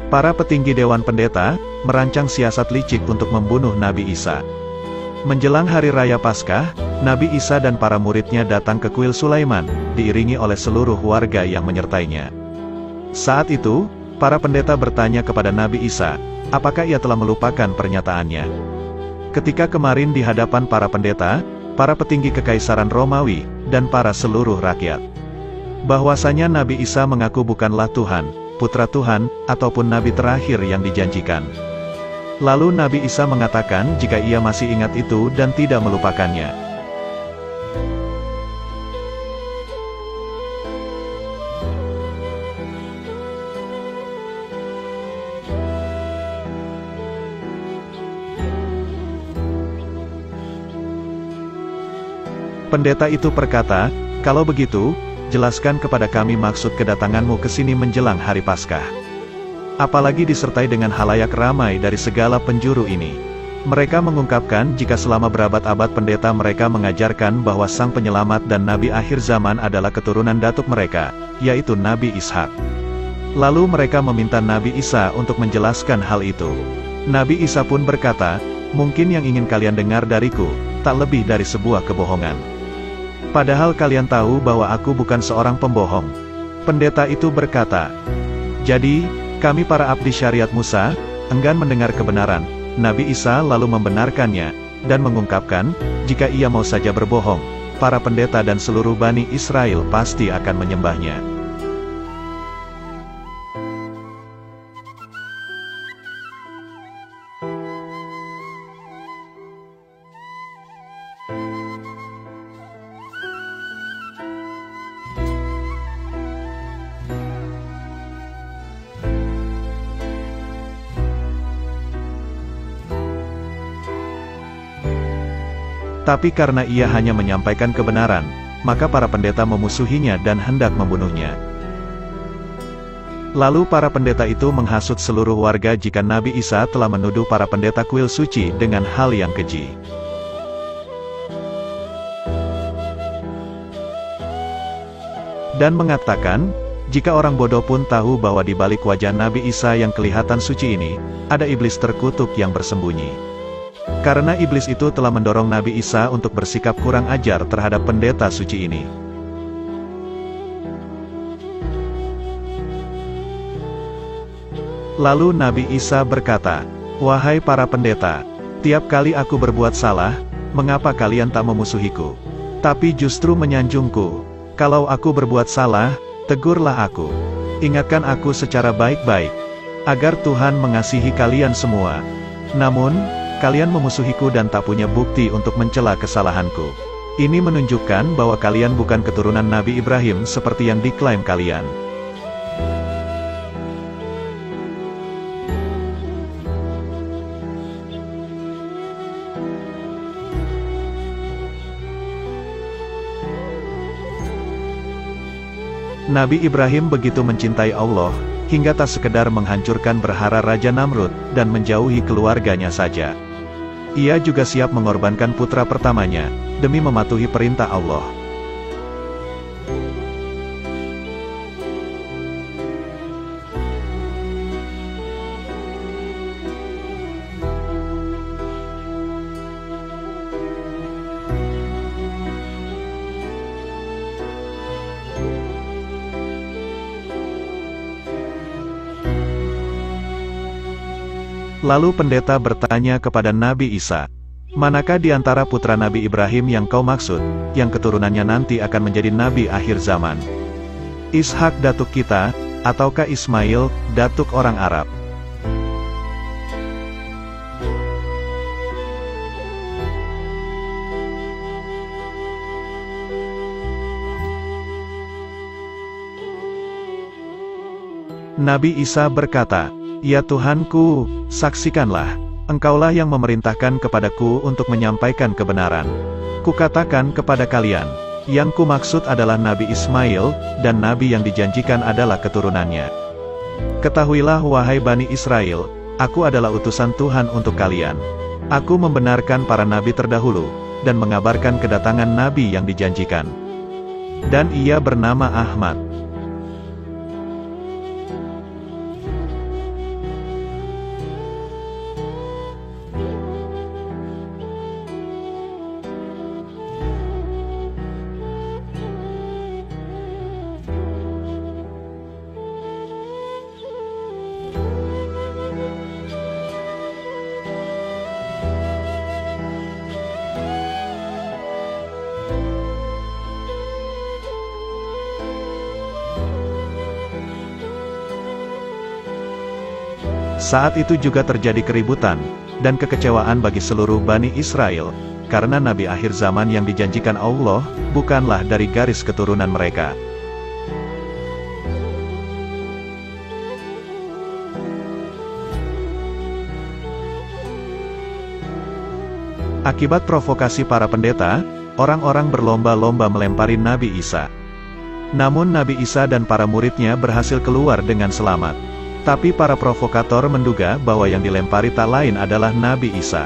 Para petinggi Dewan Pendeta merancang siasat licik untuk membunuh Nabi Isa. Menjelang hari raya Paskah, Nabi Isa dan para muridnya datang ke kuil Sulaiman, diiringi oleh seluruh warga yang menyertainya. Saat itu, para pendeta bertanya kepada Nabi Isa, apakah ia telah melupakan pernyataannya. Ketika kemarin di hadapan para pendeta, para petinggi kekaisaran Romawi, dan para seluruh rakyat, bahwasanya Nabi Isa mengaku bukanlah Tuhan, Putra Tuhan, ataupun Nabi terakhir yang dijanjikan. Lalu Nabi Isa mengatakan jika ia masih ingat itu dan tidak melupakannya. Pendeta itu berkata, "Kalau begitu, jelaskan kepada kami maksud kedatanganmu ke sini menjelang hari Paskah. Apalagi disertai dengan halayak ramai dari segala penjuru ini." Mereka mengungkapkan jika selama berabad-abad pendeta mereka mengajarkan bahwa Sang Penyelamat dan Nabi akhir zaman adalah keturunan datuk mereka, yaitu Nabi Ishak. Lalu mereka meminta Nabi Isa untuk menjelaskan hal itu. Nabi Isa pun berkata, "Mungkin yang ingin kalian dengar dariku, tak lebih dari sebuah kebohongan. Padahal kalian tahu bahwa aku bukan seorang pembohong." Pendeta itu berkata, "Jadi, kami para abdi syariat Musa, enggan mendengar kebenaran." Nabi Isa lalu membenarkannya, dan mengungkapkan, jika ia mau saja berbohong, para pendeta dan seluruh Bani Israel pasti akan menyembahnya. Tapi karena ia hanya menyampaikan kebenaran, maka para pendeta memusuhinya dan hendak membunuhnya. Lalu para pendeta itu menghasut seluruh warga jika Nabi Isa telah menuduh para pendeta kuil suci dengan hal yang keji. Dan mengatakan, jika orang bodoh pun tahu bahwa di balik wajah Nabi Isa yang kelihatan suci ini, ada iblis terkutuk yang bersembunyi. Karena iblis itu telah mendorong Nabi Isa untuk bersikap kurang ajar terhadap pendeta suci ini. Lalu Nabi Isa berkata, "Wahai para pendeta, tiap kali aku berbuat salah, mengapa kalian tak memusuhiku? Tapi justru menyanjungku. Kalau aku berbuat salah, tegurlah aku. Ingatkan aku secara baik-baik, agar Tuhan mengasihi kalian semua. Namun, kalian memusuhiku dan tak punya bukti untuk mencela kesalahanku. Ini menunjukkan bahwa kalian bukan keturunan Nabi Ibrahim seperti yang diklaim kalian." Nabi Ibrahim begitu mencintai Allah, hingga tak sekedar menghancurkan berhala Raja Namrud, dan menjauhi keluarganya saja. Ia juga siap mengorbankan putra pertamanya, demi mematuhi perintah Allah. Lalu pendeta bertanya kepada Nabi Isa, "Manakah di antara putra Nabi Ibrahim yang kau maksud, yang keturunannya nanti akan menjadi Nabi akhir zaman? Ishak datuk kita, ataukah Ismail, datuk orang Arab?" Nabi Isa berkata, "Ya Tuhanku, saksikanlah, Engkaulah yang memerintahkan kepadaku untuk menyampaikan kebenaran. Kukatakan kepada kalian, yang kumaksud adalah Nabi Ismail, dan Nabi yang dijanjikan adalah keturunannya. Ketahuilah wahai Bani Israel, aku adalah utusan Tuhan untuk kalian. Aku membenarkan para nabi terdahulu, dan mengabarkan kedatangan Nabi yang dijanjikan. Dan ia bernama Ahmad. Saat itu juga terjadi keributan dan kekecewaan bagi seluruh Bani Israel, karena nabi akhir zaman yang dijanjikan Allah, bukanlah dari garis keturunan mereka. Akibat provokasi para pendeta, orang-orang berlomba-lomba melempari Nabi Isa. Namun Nabi Isa dan para muridnya berhasil keluar dengan selamat. Tapi para provokator menduga bahwa yang dilempari tak lain adalah Nabi Isa.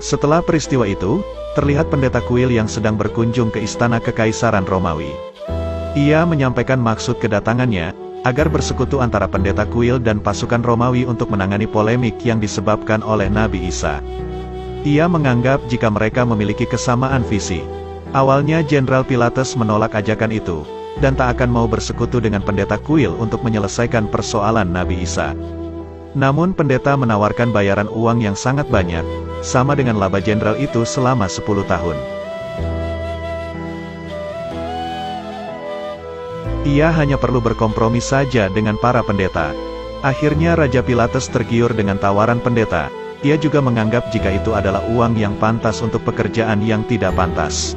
Setelah peristiwa itu, terlihat pendeta kuil yang sedang berkunjung ke istana kekaisaran Romawi. Ia menyampaikan maksud kedatangannya, agar bersekutu antara pendeta kuil dan pasukan Romawi untuk menangani polemik yang disebabkan oleh Nabi Isa. Ia menganggap jika mereka memiliki kesamaan visi. Awalnya Jenderal Pilatus menolak ajakan itu, dan tak akan mau bersekutu dengan pendeta kuil untuk menyelesaikan persoalan Nabi Isa. Namun pendeta menawarkan bayaran uang yang sangat banyak, sama dengan laba jenderal itu selama 10 tahun. Ia hanya perlu berkompromi saja dengan para pendeta. Akhirnya Raja Pilatus tergiur dengan tawaran pendeta. Ia juga menganggap jika itu adalah uang yang pantas untuk pekerjaan yang tidak pantas.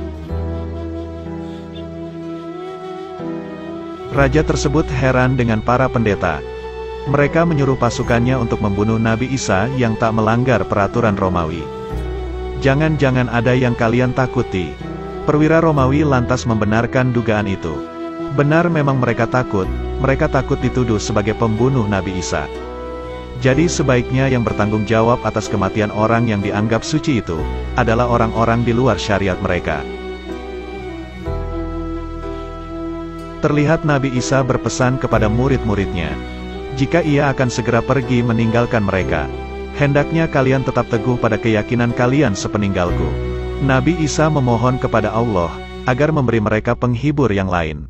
Raja tersebut heran dengan para pendeta. Mereka menyuruh pasukannya untuk membunuh Nabi Isa yang tak melanggar peraturan Romawi. Jangan-jangan ada yang kalian takuti. Perwira Romawi lantas membenarkan dugaan itu. Benar memang mereka takut dituduh sebagai pembunuh Nabi Isa. Jadi sebaiknya yang bertanggung jawab atas kematian orang yang dianggap suci itu, adalah orang-orang di luar syariat mereka. Terlihat Nabi Isa berpesan kepada murid-muridnya. Jika ia akan segera pergi meninggalkan mereka, hendaknya kalian tetap teguh pada keyakinan kalian sepeninggalku. Nabi Isa memohon kepada Allah, agar memberi mereka penghibur yang lain.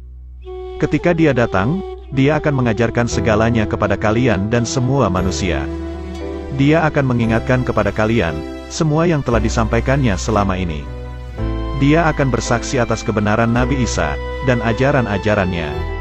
Ketika dia datang, dia akan mengajarkan segalanya kepada kalian dan semua manusia. Dia akan mengingatkan kepada kalian, semua yang telah disampaikannya selama ini. Dia akan bersaksi atas kebenaran Nabi Isa, dan ajaran-ajarannya.